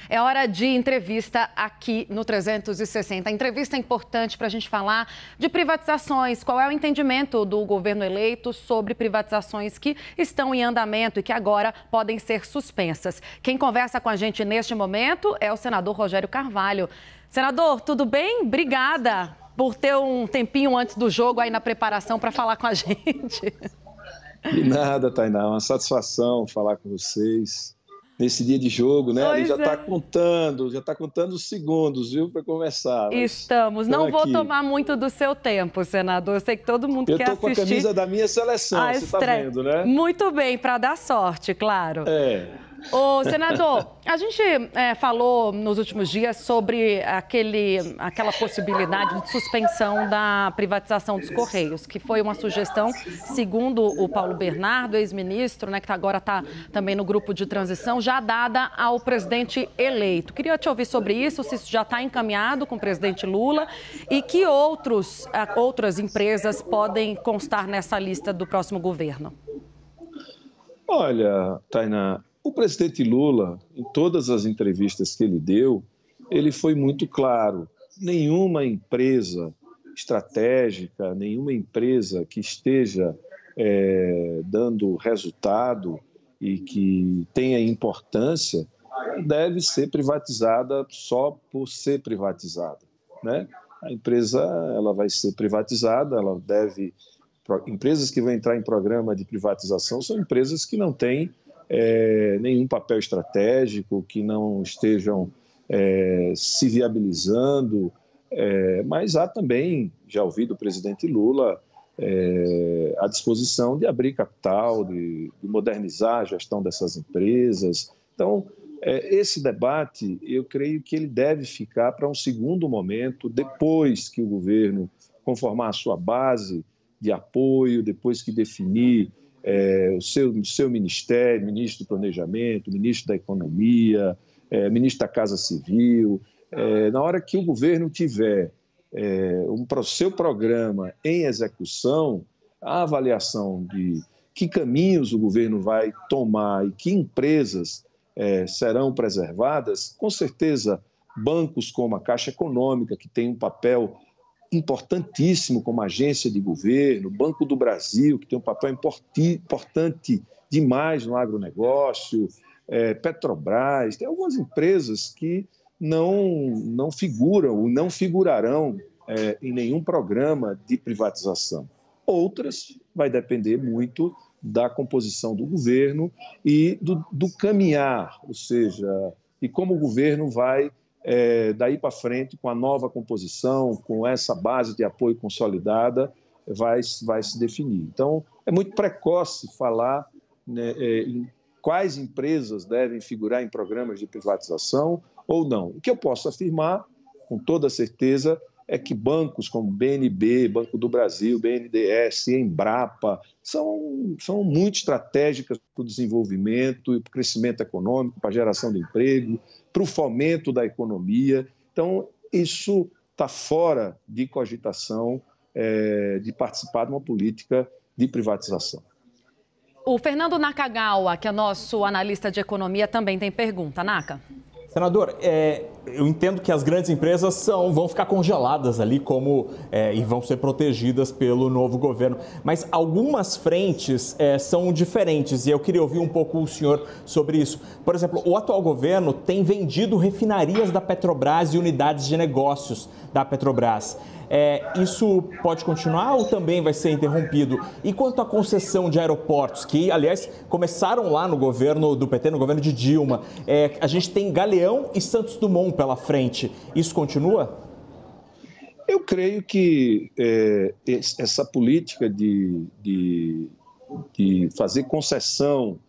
É hora de entrevista aqui no 360. Entrevista importante para a gente falar de privatizações. Qual é o entendimento do governo eleito sobre privatizações que estão em andamento e que agora podem ser suspensas? Quem conversa com a gente neste momento é o senador Rogério Carvalho. Senador, tudo bem? Obrigada por ter um tempinho antes do jogo aí na preparação para falar com a gente. De nada, Tainá. É uma satisfação falar com vocês. Nesse dia de jogo, né? Ele já está contando os segundos, viu, para começar. Estamos. Não vou tomar muito do seu tempo, senador. Eu sei que todo mundo quer assistir. Eu estou com a camisa da minha seleção, você está vendo, né? Muito bem, para dar sorte, claro. Ô, senador, a gente falou nos últimos dias sobre aquela possibilidade de suspensão da privatização dos Correios, que foi uma sugestão, segundo o Paulo Bernardo, ex-ministro, né, que agora está também no grupo de transição, já dada ao presidente eleito. Queria te ouvir sobre isso, se isso já está encaminhado com o presidente Lula e que outras empresas podem constar nessa lista do próximo governo. Olha, Tainá, o presidente Lula, em todas as entrevistas que ele deu, ele foi muito claro. Nenhuma empresa estratégica, nenhuma empresa que esteja dando resultado e que tenha importância deve ser privatizada só por ser privatizada, né? A empresa ela vai ser privatizada, ela deve... Empresas que vão entrar em programa de privatização são empresas que não têm nenhum papel estratégico, que não estejam se viabilizando, mas há também, já ouvi do presidente Lula, a disposição de abrir capital, de modernizar a gestão dessas empresas. Então, esse debate, eu creio que ele deve ficar para um segundo momento, depois que o governo conformar a sua base de apoio, depois que definir o seu ministério, ministro do Planejamento, ministro da Economia, ministro da Casa Civil. Na hora que o governo tiver o seu programa em execução, a avaliação de que caminhos o governo vai tomar e que empresas serão preservadas, com certeza bancos como a Caixa Econômica, que tem um papel importantíssimo como agência de governo, Banco do Brasil, que tem um papel importante demais no agronegócio, Petrobras, tem algumas empresas que não figuram, não figurarão em nenhum programa de privatização. Outras vai depender muito da composição do governo e do caminhar, ou seja, e como o governo vai daí para frente, com a nova composição, com essa base de apoio consolidada, vai se definir. Então, é muito precoce falar em quais empresas devem figurar em programas de privatização ou não. O que eu posso afirmar, com toda certeza, é que bancos como BNB, Banco do Brasil, BNDES, Embrapa, são muito estratégicas para o desenvolvimento e para o crescimento econômico, para a geração de emprego, para o fomento da economia. Então, isso está fora de cogitação de participar de uma política de privatização. O Fernando Nakagawa, que é nosso analista de economia, também tem pergunta. Naka. Senador, eu entendo que as grandes empresas vão ficar congeladas ali e vão ser protegidas pelo novo governo, mas algumas frentes são diferentes e eu queria ouvir um pouco o senhor sobre isso. Por exemplo, o atual governo tem vendido refinarias da Petrobras e unidades de negócios da Petrobras. Isso pode continuar ou também vai ser interrompido? E quanto à concessão de aeroportos, que, aliás, começaram lá no governo do PT, no governo de Dilma, a gente tem Galeão e Santos Dumont pela frente. Isso continua? Eu creio que essa política de fazer concessão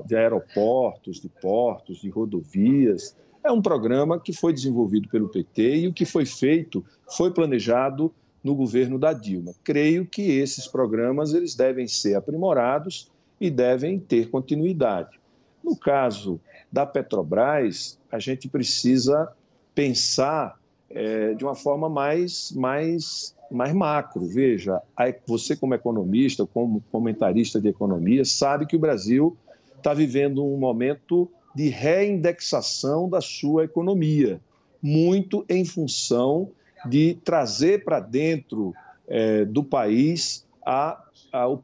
de aeroportos, de portos, de rodovias, é um programa que foi desenvolvido pelo PT e o que foi feito foi planejado no governo da Dilma. Creio que esses programas eles devem ser aprimorados e devem ter continuidade. No caso da Petrobras, a gente precisa pensar de uma forma mais macro. Veja, você como economista, como comentarista de economia, sabe que o Brasil está vivendo um momento de reindexação da sua economia, muito em função de trazer para dentro do país o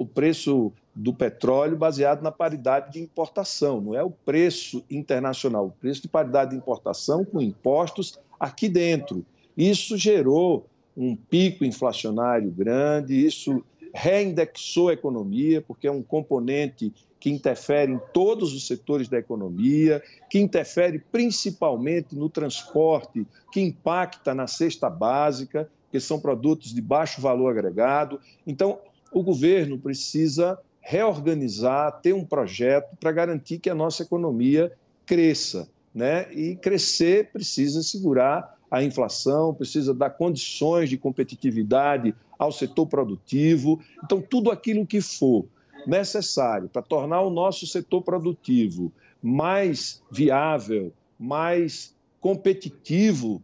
preço do petróleo baseado na paridade de importação, não é o preço internacional, o preço de paridade de importação com impostos aqui dentro. Isso gerou um pico inflacionário grande, isso reindexou a economia, porque é um componente que interfere em todos os setores da economia, que interfere principalmente no transporte, que impacta na cesta básica, que são produtos de baixo valor agregado. Então, o governo precisa reorganizar, ter um projeto para garantir que a nossa economia cresça, né? E crescer precisa segurar a inflação, precisa dar condições de competitividade ao setor produtivo. Então, tudo aquilo que for necessário para tornar o nosso setor produtivo mais viável, mais competitivo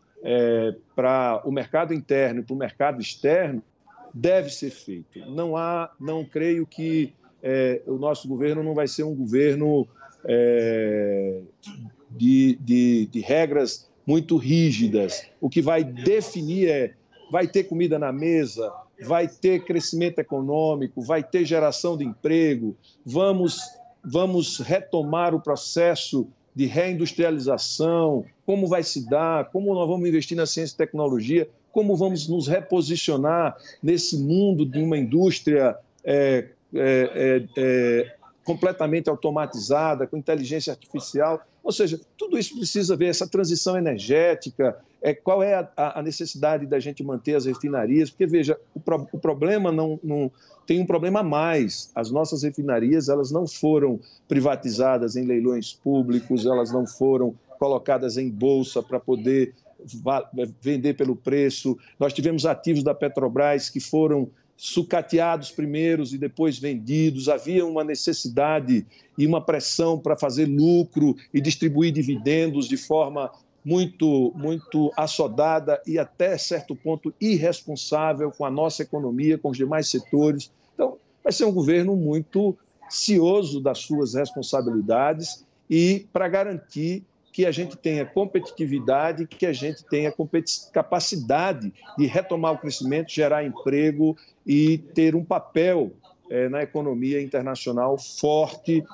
para o mercado interno e para o mercado externo, deve ser feito. Não creio que o nosso governo não vai ser um governo de regras muito rígidas. O que vai definir vai ter comida na mesa, vai ter crescimento econômico, vai ter geração de emprego, vamos retomar o processo de reindustrialização, como vai se dar, como nós vamos investir na ciência e tecnologia, como vamos nos reposicionar nesse mundo de uma indústria completamente automatizada, com inteligência artificial. Ou seja, tudo isso precisa ver, essa transição energética, qual é a necessidade da gente manter as refinarias, porque, veja, o problema não tem um problema a mais. As nossas refinarias, elas não foram privatizadas em leilões públicos, elas não foram colocadas em bolsa para poder vender pelo preço. Nós tivemos ativos da Petrobras que foram sucateados primeiros e depois vendidos. Havia uma necessidade e uma pressão para fazer lucro e distribuir dividendos de forma muito assodada e até certo ponto irresponsável com a nossa economia, com os demais setores. Então, vai ser um governo muito cioso das suas responsabilidades e para garantir que a gente tenha competitividade, que a gente tenha capacidade de retomar o crescimento, gerar emprego e ter um papel na economia internacional forte,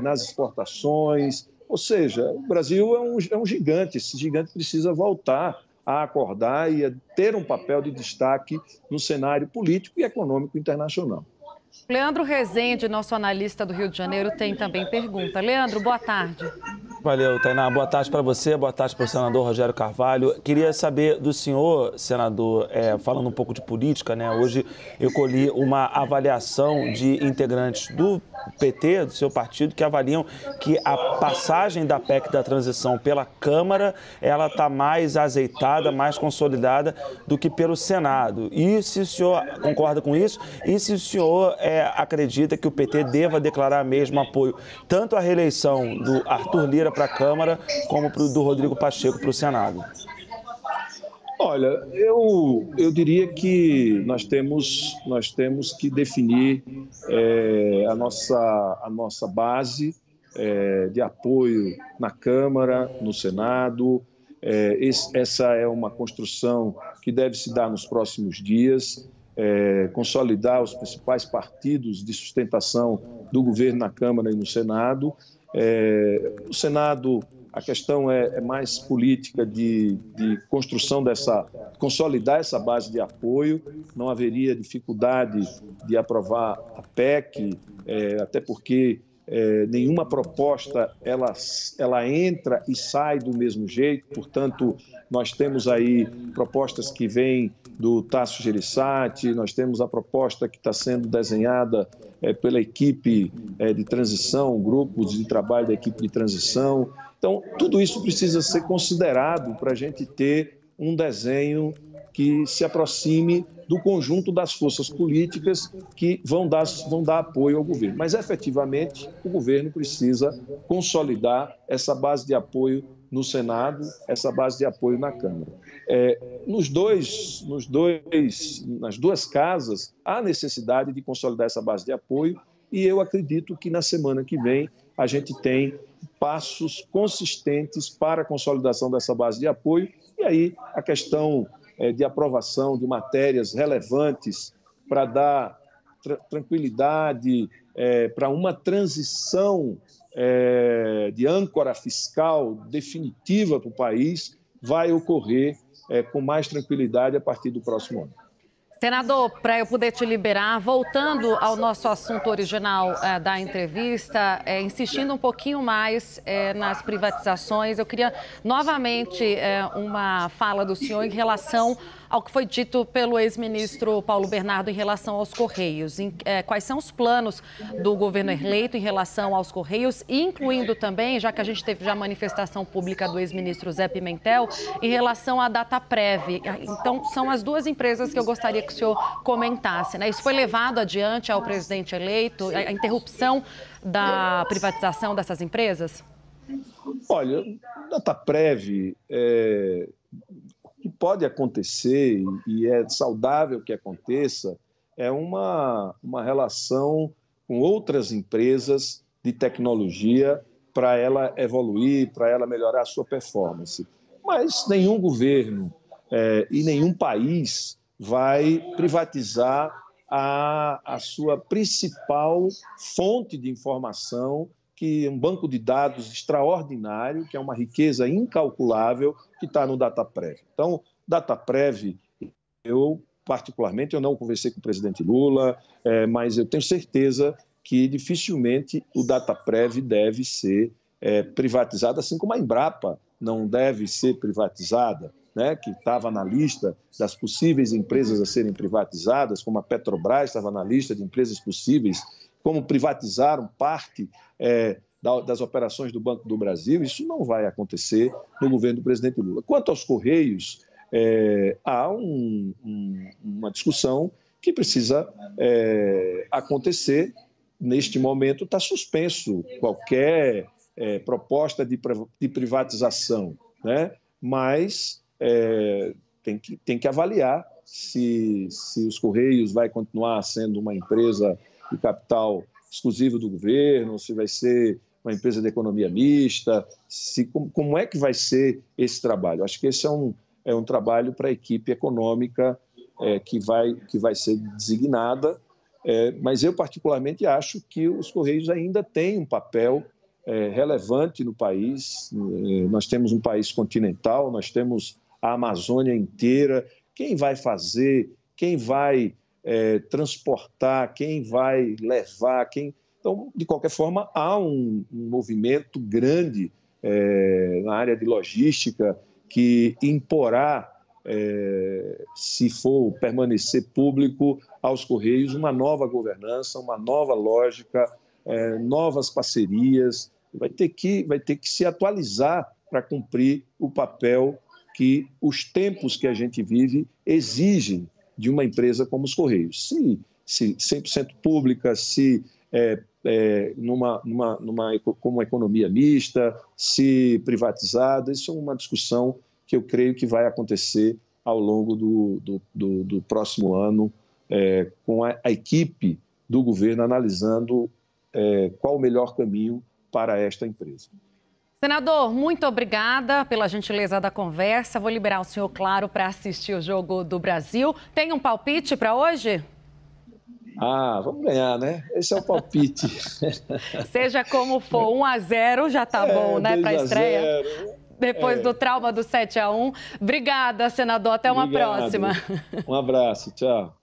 nas exportações. Ou seja, o Brasil é um gigante, esse gigante precisa voltar a acordar e a ter um papel de destaque no cenário político e econômico internacional. Leandro Rezende, nosso analista do Rio de Janeiro, tem também pergunta. Leandro, boa tarde. Valeu, Tainá. Boa tarde para você, boa tarde para o senador Rogério Carvalho. Queria saber do senhor, senador, falando um pouco de política, né? Hoje eu colhi uma avaliação de integrantes do PT, do seu partido, que avaliam que a passagem da PEC da transição pela Câmara, ela está mais azeitada, mais consolidada do que pelo Senado. E se o senhor concorda com isso? E se o senhor acredita que o PT deva declarar mesmo apoio tanto à reeleição do Arthur Lira para a Câmara, como do Rodrigo Pacheco para o Senado? Olha, eu diria que nós temos que definir a nossa base de apoio na Câmara, no Senado. Essa é uma construção que deve se dar nos próximos dias, consolidar os principais partidos de sustentação do governo na Câmara e no Senado. No Senado, a questão é mais política de construção consolidar essa base de apoio. Não haveria dificuldade de aprovar a PEC, até porque nenhuma proposta ela entra e sai do mesmo jeito. Portanto, nós temos aí propostas que vêm do Tasso Gereissati, nós temos a proposta que está sendo desenhada pela equipe de transição, grupos de trabalho da equipe de transição. Então, tudo isso precisa ser considerado para a gente ter um desenho que se aproxime do conjunto das forças políticas que vão dar apoio ao governo. Mas, efetivamente, o governo precisa consolidar essa base de apoio no Senado, essa base de apoio na Câmara. Nas duas casas, há necessidade de consolidar essa base de apoio e eu acredito que na semana que vem a gente tem passos consistentes para a consolidação dessa base de apoio, e aí a questão de aprovação de matérias relevantes para dar tranquilidade para uma transição de âncora fiscal definitiva para o país vai ocorrer com mais tranquilidade a partir do próximo ano. Senador, para eu poder te liberar, voltando ao nosso assunto original da entrevista, insistindo um pouquinho mais nas privatizações, eu queria novamente uma fala do senhor em relação ao que foi dito pelo ex-ministro Paulo Bernardo em relação aos Correios. Quais são os planos do governo eleito em relação aos Correios, incluindo também, já que a gente teve já manifestação pública do ex-ministro Zé Pimentel, em relação à Dataprev. Então, são as duas empresas que eu gostaria que o senhor comentasse, né? Isso foi levado adiante ao presidente eleito, a interrupção da privatização dessas empresas? Olha, Dataprev, o que pode acontecer, e é saudável que aconteça, é uma relação com outras empresas de tecnologia para ela evoluir, para ela melhorar a sua performance. Mas nenhum governo e nenhum país vai privatizar a sua principal fonte de informação, que é um banco de dados extraordinário, que é uma riqueza incalculável, que está no Dataprev. Então, Dataprev, particularmente, eu não conversei com o presidente Lula, mas eu tenho certeza que dificilmente o Dataprev deve ser privatizado, assim como a Embrapa não deve ser privatizada, né, que estava na lista das possíveis empresas a serem privatizadas, como a Petrobras estava na lista de empresas possíveis, como privatizaram parte das operações do Banco do Brasil. Isso não vai acontecer no governo do presidente Lula. Quanto aos Correios, há uma discussão que precisa acontecer. Neste momento está suspenso qualquer proposta de privatização, né? Mas tem que avaliar se os Correios vai continuar sendo uma empresa de capital exclusivo do governo, se vai ser uma empresa de economia mista, como é que vai ser esse trabalho. Acho que esse é um trabalho para a equipe econômica que vai ser designada, mas eu particularmente acho que os Correios ainda têm um papel relevante no país. Nós temos um país continental, nós temos a Amazônia inteira. Quem vai fazer, quem vai transportar, quem vai levar, Então, de qualquer forma, há um movimento grande na área de logística que imporá, se for permanecer público, aos Correios uma nova governança, uma nova lógica, novas parcerias. Vai ter que se atualizar para cumprir o papel que os tempos que a gente vive exigem de uma empresa como os Correios. Se 100% pública, se com uma economia mista, se privatizada, isso é uma discussão que eu creio que vai acontecer ao longo do próximo ano, com a equipe do governo analisando qual o melhor caminho para esta empresa. Senador, muito obrigada pela gentileza da conversa. Vou liberar o senhor, claro, para assistir o Jogo do Brasil. Tem um palpite para hoje? Vamos ganhar, né? Esse é o palpite. Seja como for, 1-0 já tá bom, né, para a estreia? Depois do trauma do 7-1. Obrigada, senador. Até uma próxima. Um abraço. Tchau.